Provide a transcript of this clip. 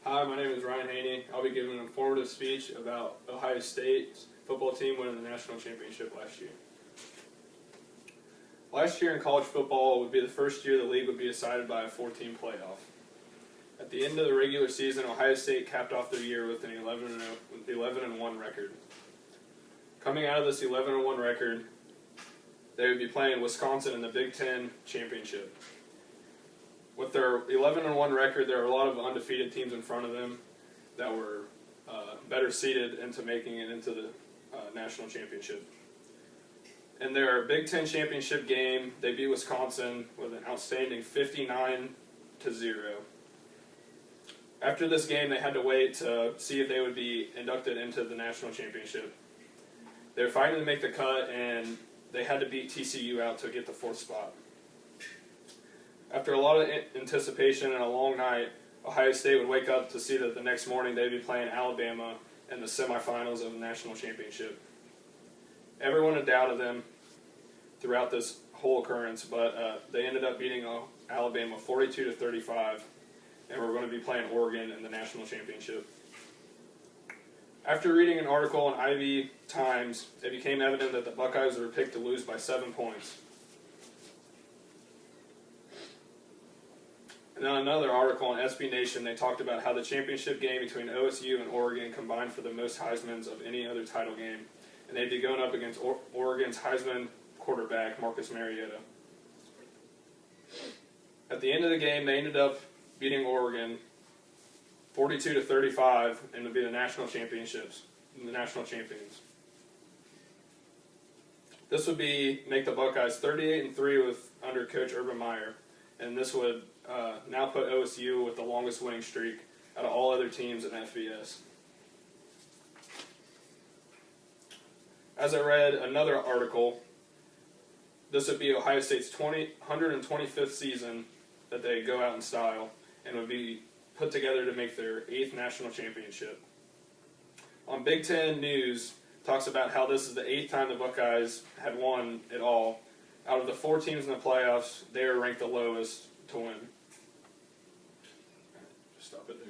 Hi, my name is Ryan Haney. I'll be giving an informative speech about Ohio State's football team winning the national championship last year. Last year in college football would be the first year the league would be decided by a 4-team playoff. At the end of the regular season, Ohio State capped off their year with an 11-1 record. Coming out of this 11-1 record, they would be playing Wisconsin in the Big Ten championship. With their 11-1 record, there are a lot of undefeated teams in front of them that were better seeded into making it into the national championship. In their Big Ten championship game, they beat Wisconsin with an outstanding 59-0. After this game, they had to wait to see if they would be inducted into the national championship. They were fighting to make the cut, and they had to beat TCU out to get the 4th spot. After a lot of anticipation and a long night, Ohio State would wake up to see that the next morning they'd be playing Alabama in the semifinals of the national championship. Everyone had doubted them throughout this whole occurrence, but they ended up beating Alabama 42-35, and we're going to be playing Oregon in the national championship. After reading an article in Ivy Times, it became evident that the Buckeyes were picked to lose by 7 points. And then another article on SB Nation, they talked about how the championship game between OSU and Oregon combined for the most Heismans of any other title game, and they'd be going up against Oregon's Heisman quarterback, Marcus Mariota. At the end of the game, they ended up beating Oregon 42-35 and would be the national champions. This would make the Buckeyes 38-3 under Coach Urban Meyer, and this would now put OSU with the longest winning streak out of all other teams in FBS. As I read another article, this would be Ohio State's 125th season that they go out in style and would be put together to make their 8th national championship. On Big Ten News, talks about how this is the 8th time the Buckeyes had won it all. Out of the 4 teams in the playoffs, they are ranked the lowest to win. Just stop it there.